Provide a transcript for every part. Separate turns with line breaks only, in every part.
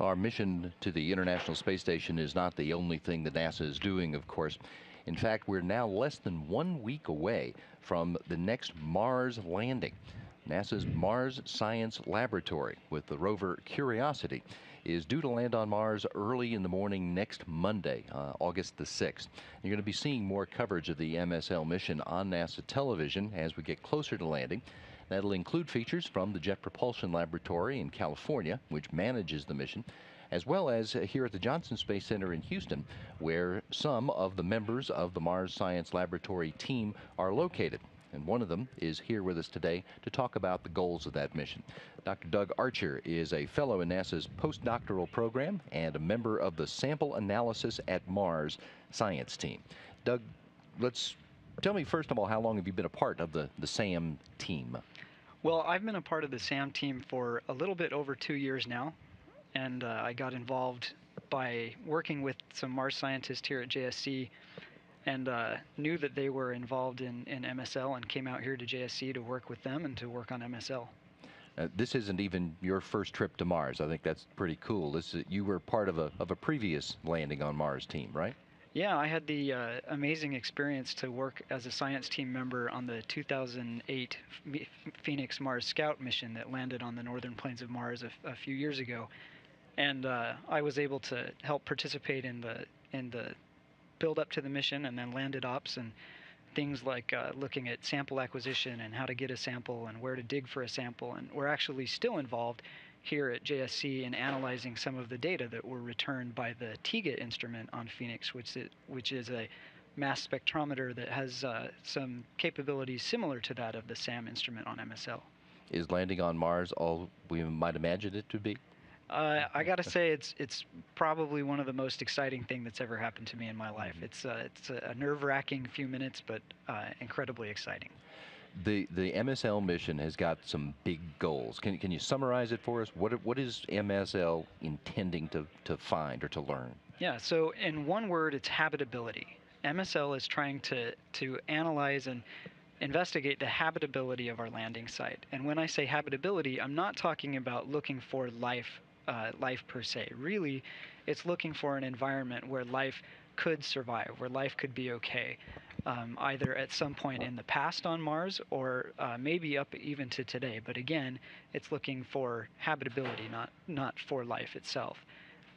Our mission to the International Space Station is not the only thing that NASA is doing, of course. In fact, we're now less than 1 week away from the next Mars landing. NASA's Mars Science Laboratory with the rover Curiosity is due to land on Mars early in the morning next Monday, August the 6th. You're going to be seeing more coverage of the MSL mission on NASA television as we get closer to landing. That'll include features from the Jet Propulsion Laboratory in California, which manages the mission, as well as here at the Johnson Space Center in Houston, where some of the members of the Mars Science Laboratory team are located. And one of them is here with us today to talk about the goals of that mission. Dr. Doug Archer is a fellow in NASA's postdoctoral program and a member of the Sample Analysis at Mars science team. Doug, tell me first of all, how long have you been a part of the SAM team?
Well, I've been a part of the SAM team for a little bit over 2 years now, and I got involved by working with some Mars scientists here at JSC, and knew that they were involved in MSL and came out here to JSC to work with them and to work on MSL.
This isn't even your first trip to Mars. I think that's pretty cool. You were part of a previous landing on Mars team, right?
Yeah, I had the amazing experience to work as a science team member on the 2008 Phoenix Mars Scout mission that landed on the northern plains of Mars a few years ago, and I was able to help participate in the build up to the mission and then landed ops and things like looking at sample acquisition and how to get a sample and where to dig for a sample. And we're actually still involved here at JSC in analyzing some of the data that were returned by the TIGA instrument on Phoenix, which is a mass spectrometer that has some capabilities similar to that of the SAM instrument on MSL.
Is landing on Mars all we might imagine it to be?
I got to say, it's probably one of the most exciting thing that's ever happened to me in my life. It's a nerve-wracking few minutes, but incredibly exciting.
The MSL mission has got some big goals. Can you summarize it for us? What is MSL intending to find or to learn?
Yeah, so in one word, it's habitability. MSL is trying to analyze and investigate the habitability of our landing site. And when I say habitability, I'm not talking about looking for life per se. Really, it's looking for an environment where life could survive, where life could be okay, either at some point in the past on Mars or maybe up even to today. But again, it's looking for habitability, not for life itself.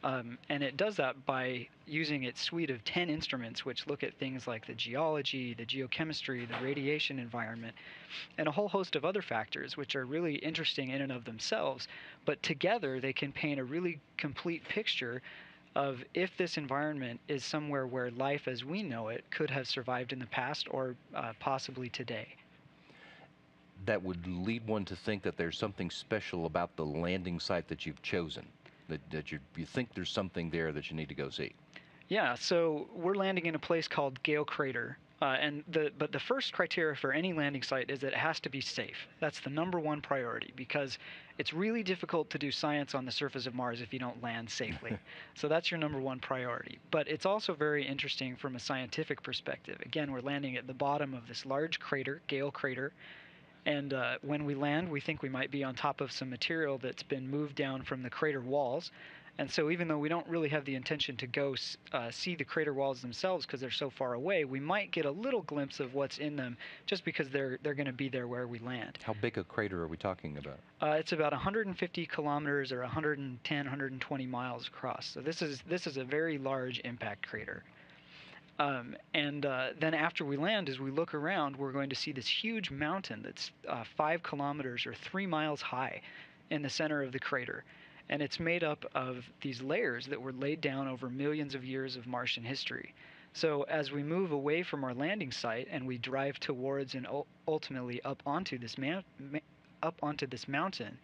And it does that by using its suite of 10 instruments, which look at things like the geology, the geochemistry, the radiation environment, and a whole host of other factors, which are really interesting in and of themselves. But together, they can paint a really complete picture of if this environment is somewhere where life as we know it could have survived in the past or possibly today.
That would lead one to think that there's something special about the landing site that you've chosen. That you think there's something there that you need to go see.
Yeah, so we're landing in a place called Gale Crater, but the first criteria for any landing site is that it has to be safe. That's the #1 priority, because it's really difficult to do science on the surface of Mars if you don't land safely. So that's your #1 priority. But it's also very interesting from a scientific perspective. Again, we're landing at the bottom of this large crater, Gale Crater. And when we land, we think we might be on top of some material that's been moved down from the crater walls. And so even though we don't really have the intention to go see the crater walls themselves because they're so far away, we might get a little glimpse of what's in them just because they're going to be there where we land.
How big a crater are we talking about?
It's about 150 kilometers or 110, 120 miles across. So this is a very large impact crater. Then after we land, as we look around, we're going to see this huge mountain that's 5 kilometers or 3 miles high in the center of the crater. And it's made up of these layers that were laid down over millions of years of Martian history. So as we move away from our landing site and we drive towards and ultimately up onto this mountain,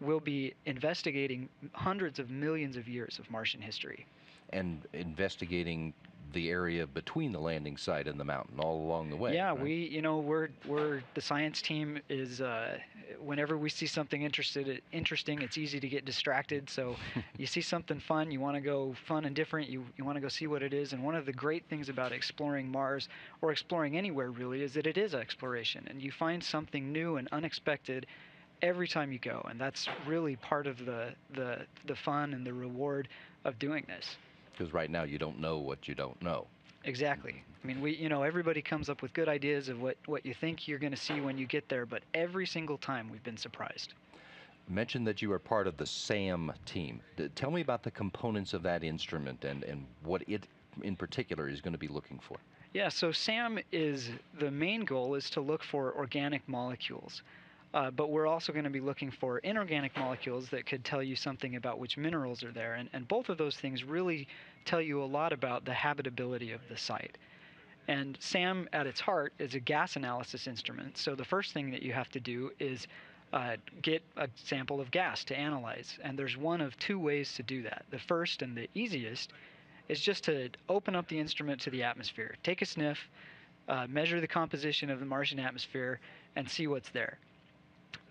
we'll be investigating hundreds of millions of years of Martian history.
And investigating the area between the landing site and the mountain all along the way.
Yeah,
right?
we're the science team is whenever we see something interesting, it's easy to get distracted. So you see something fun, you want to go fun and different, you want to go see what it is. And one of the great things about exploring Mars or exploring anywhere really is that it is exploration, and you find something new and unexpected every time you go, and that's really part of the fun and the reward of doing this.
Because right now you don't know what you don't know.
Exactly. I mean, everybody comes up with good ideas of what you think you're going to see when you get there, but every single time we've been surprised.
Mentioned that you are part of the SAM team. Tell me about the components of that instrument and what it in particular is going to be looking for.
Yeah, so SAM is the main goal is to look for organic molecules. But we're also going to be looking for inorganic molecules that could tell you something about which minerals are there. And both of those things really tell you a lot about the habitability of the site. And SAM, at its heart, is a gas analysis instrument. So the first thing that you have to do is get a sample of gas to analyze. And there's one of two ways to do that. The first and the easiest is just to open up the instrument to the atmosphere, take a sniff, measure the composition of the Martian atmosphere, and see what's there.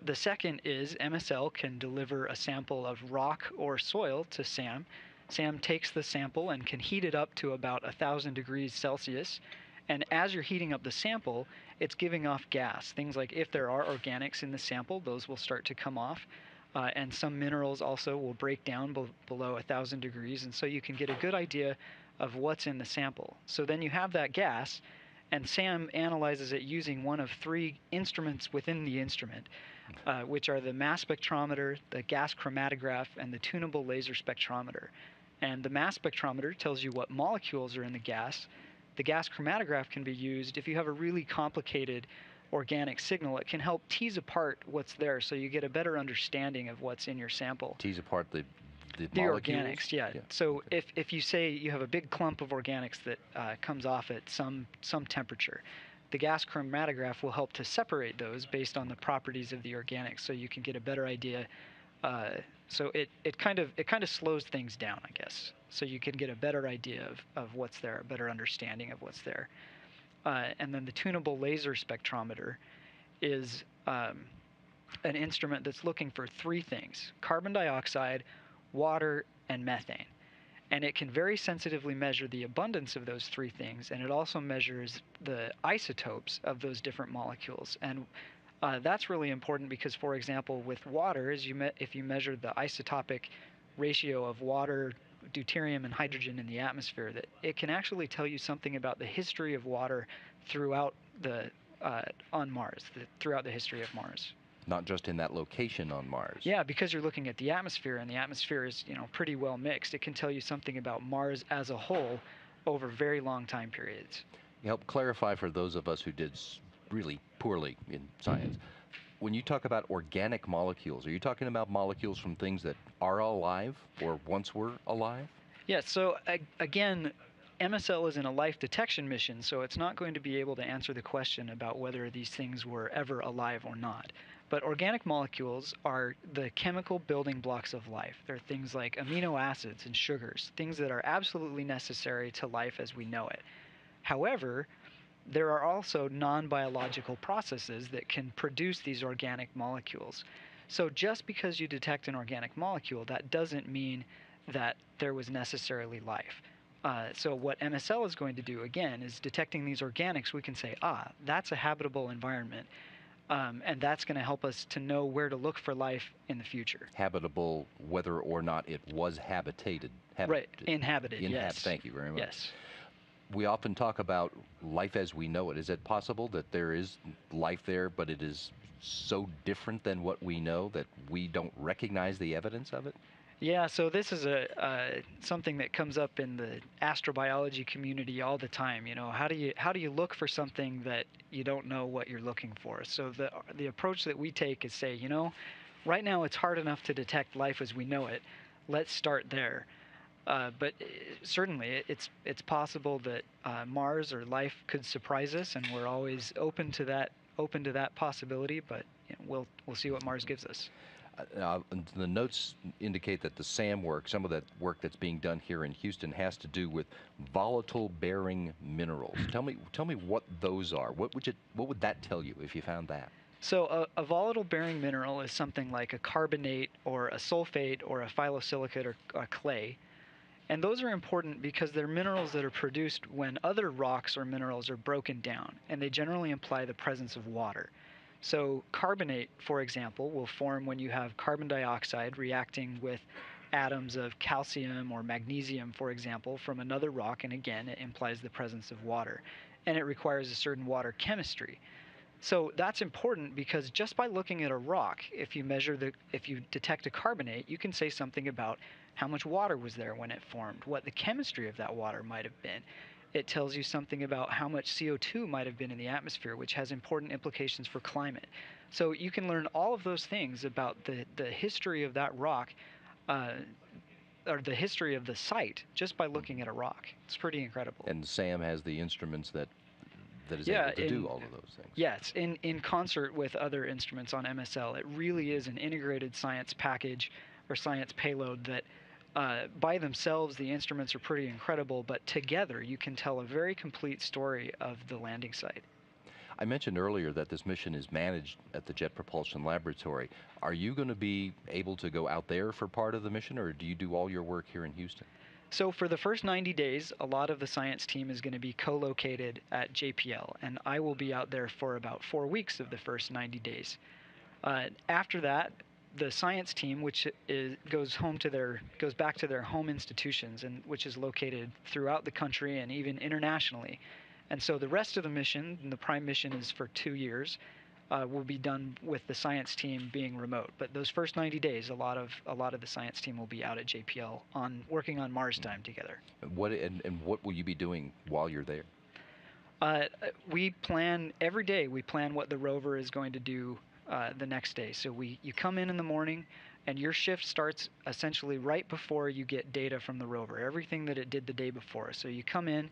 The second is MSL can deliver a sample of rock or soil to SAM. SAM takes the sample and can heat it up to about 1,000 degrees Celsius. And as you're heating up the sample, it's giving off gas. Things like if there are organics in the sample, those will start to come off. And some minerals also will break down below 1,000 degrees. And so you can get a good idea of what's in the sample. So then you have that gas, and SAM analyzes it using one of three instruments within the instrument, which are the mass spectrometer, the gas chromatograph, and the tunable laser spectrometer. And the mass spectrometer tells you what molecules are in the gas. The gas chromatograph can be used if you have a really complicated organic signal. It can help tease apart what's there so you get a better understanding of what's in your sample.
Tease apart the
molecules? Organics, yeah. So okay. if you say you have a big clump of organics that comes off at some temperature, the gas chromatograph will help to separate those based on the properties of the organics, so you can get a better idea. So it kind of slows things down, I guess, so you can get a better idea of what's there, a better understanding of what's there. And then the tunable laser spectrometer is an instrument that's looking for three things: carbon dioxide, water, and methane. And it can very sensitively measure the abundance of those three things, and it also measures the isotopes of those different molecules. And that's really important because, for example, with water, if you measure the isotopic ratio of water, deuterium, and hydrogen in the atmosphere, that it can actually tell you something about the history of water throughout on Mars, throughout the history of Mars.
Not just in that location on Mars.
Yeah, because you're looking at the atmosphere, and the atmosphere is, pretty well mixed. It can tell you something about Mars as a whole over very long time periods.
You help clarify for those of us who did really poorly in science. When you talk about organic molecules, are you talking about molecules from things that are alive or once were alive?
Yeah, so again, MSL is in a life detection mission, so it's not going to be able to answer the question about whether these things were ever alive or not. But organic molecules are the chemical building blocks of life. They're things like amino acids and sugars, things that are absolutely necessary to life as we know it. However, there are also non-biological processes that can produce these organic molecules. So just because you detect an organic molecule, that doesn't mean that there was necessarily life. So what MSL is going to do, again, is detecting these organics, we can say, that's a habitable environment. And that's going to help us to know where to look for life in the future.
Habitable, whether or not it was habitated.
Right, inhabited, yes.
Thank you very much.
Yes.
We often talk about life as we know it. Is it possible that there is life there, but it is so different than what we know that we don't recognize the evidence of it?
Yeah, so this is something that comes up in the astrobiology community all the time. How do you look for something that you don't know what you're looking for? So the approach that we take is say, right now it's hard enough to detect life as we know it. Let's start there. But certainly it's possible that Mars or life could surprise us, and we're always open to that possibility. But we'll see what Mars gives us.
The notes indicate that the SAM work, some of that work that's being done here in Houston, has to do with volatile-bearing minerals. Tell me what those are. What would that tell you if you found that?
So a volatile-bearing mineral is something like a carbonate or a sulfate or a phyllosilicate or a clay. And those are important because they're minerals that are produced when other rocks or minerals are broken down, and they generally imply the presence of water. So carbonate, for example, will form when you have carbon dioxide reacting with atoms of calcium or magnesium, for example, from another rock, and again, it implies the presence of water. And it requires a certain water chemistry. So that's important because just by looking at a rock, if you detect a carbonate, you can say something about how much water was there when it formed, what the chemistry of that water might have been. It tells you something about how much CO2 might have been in the atmosphere, which has important implications for climate. So you can learn all of those things about the history of that rock, uh, or the history of the site, just by looking at a rock. It's pretty incredible.
And Sam has the instruments that is
Yeah,
able to do all of those things.
Yes, in concert with other instruments on MSL. It really is an integrated science package or science payload that by themselves the instruments are pretty incredible, but together you can tell a very complete story of the landing site.
I mentioned earlier that this mission is managed at the Jet Propulsion Laboratory. Are you going to be able to go out there for part of the mission, or do you do all your work here in Houston?
So for the first 90 days, a lot of the science team is going to be co-located at JPL, and I will be out there for about 4 weeks of the first 90 days. After that, the science team, which goes back to their home institutions, and which is located throughout the country and even internationally. And so the rest of the mission, the prime mission is for 2 years, will be done with the science team being remote. But those first 90 days, a lot of the science team will be out at JPL working on Mars time together.
And what will you be doing while you're there?
We plan every day. We plan what the rover is going to do the next day. So you come in the morning, and your shift starts essentially right before you get data from the rover, everything that it did the day before. So you come in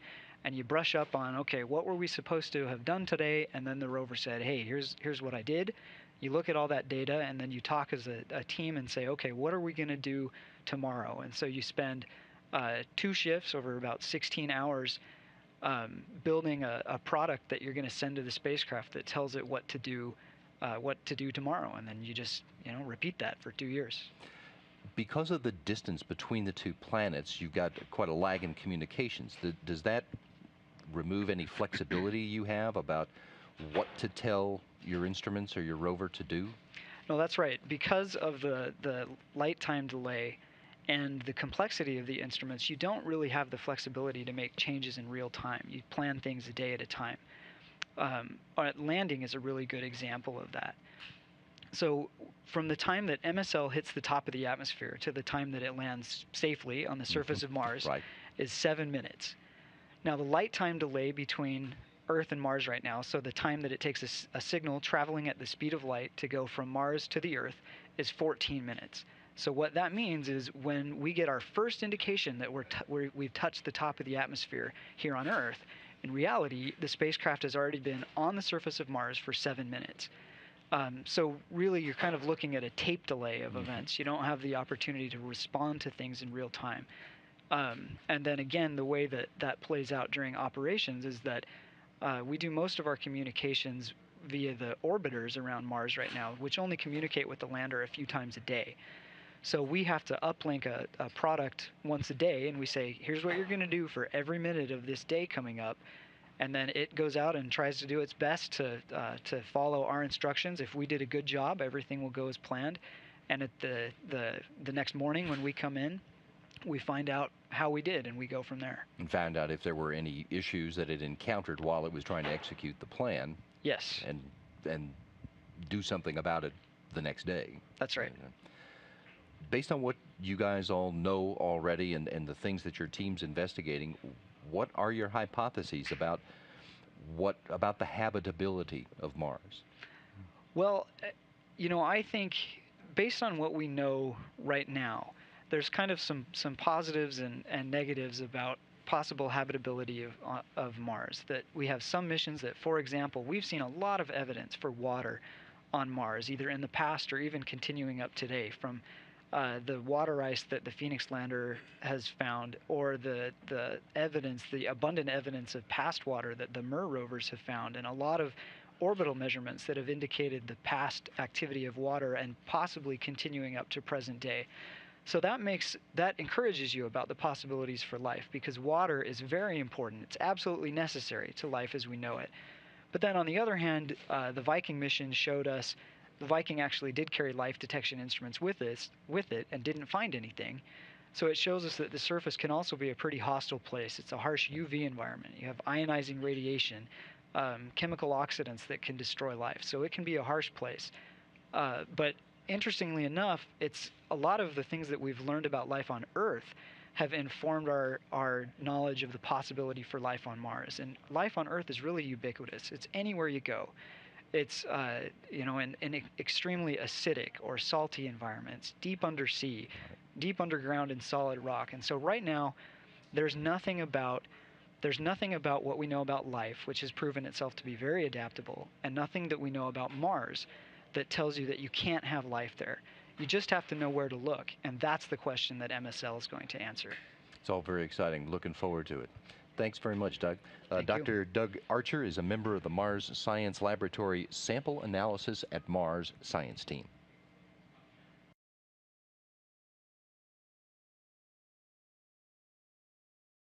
and you brush up on, okay, what were we supposed to have done today? And then the rover said, hey, here's what I did. You look at all that data, and then you talk as a team and say, okay, what are we going to do tomorrow? And so you spend 2 shifts over about 16 hours building a product that you're going to send to the spacecraft that tells it what to do tomorrow, and then you just repeat that for 2 years.
Because of the distance between the two planets, you've got quite a lag in communications. Does that remove any flexibility you have about what to tell your instruments or your rover to do?
No, that's right. Because of the light time delay and the complexity of the instruments, you don't really have the flexibility to make changes in real time. You plan things a day at a time. Landing is a really good example of that. So from the time that MSL hits the top of the atmosphere to the time that it lands safely on the surface of Mars is 7 minutes. Now, the light time delay between Earth and Mars right now, so the time that it takes a signal traveling at the speed of light to go from Mars to the Earth, is 14 minutes. So what that means is when we get our first indication that we've touched the top of the atmosphere here on Earth, in reality, the spacecraft has already been on the surface of Mars for 7 minutes. So really, you're kind of looking at a tape delay of events. You don't have the opportunity to respond to things in real time. And then again, the way that plays out during operations is that we do most of our communications via the orbiters around Mars right now, which only communicate with the lander a few times a day. So we have to uplink a product once a day, and we say, here's what you're going to do for every minute of this day coming up. And then it goes out and tries to do its best to follow our instructions. If we did a good job, everything will go as planned. And at the next morning when we come in, we find out how we did, and we go from there.
And found out if there were any issues that it encountered while it was trying to execute the plan.
Yes.
And do something about it the next day.
That's right.
Based on what you guys all know already and the things that your team's investigating, what are your hypotheses about the habitability of Mars?
Well, I think based on what we know right now, there's kind of some positives and negatives about possible habitability of Mars. That we have some missions that, for example, we've seen a lot of evidence for water on Mars, either in the past or even continuing up today, from the water ice that the Phoenix lander has found, or the abundant evidence of past water that the MER rovers have found, and a lot of orbital measurements that have indicated the past activity of water and possibly continuing up to present day. So that encourages you about the possibilities for life, because water is very important. It's absolutely necessary to life as we know it. But then on the other hand, the Viking mission showed us the Viking actually did carry life detection instruments with it and didn't find anything. So it shows us that the surface can also be a pretty hostile place. It's a harsh UV environment. You have ionizing radiation, chemical oxidants that can destroy life. So it can be a harsh place. But interestingly enough, it's a lot of the things that we've learned about life on Earth have informed our knowledge of the possibility for life on Mars. And life on Earth is really ubiquitous. It's anywhere you go. It's in extremely acidic or salty environments, deep undersea, deep underground in solid rock. And so right now, there's nothing about what we know about life, which has proven itself to be very adaptable, and nothing that we know about Mars that tells you that you can't have life there. You just have to know where to look, and that's the question that MSL is going to answer.
It's all very exciting. Looking forward to it. Thanks very much, Doug.
Thank
Dr.
you.
Doug Archer is a member of the Mars Science Laboratory Sample Analysis at Mars Science Team.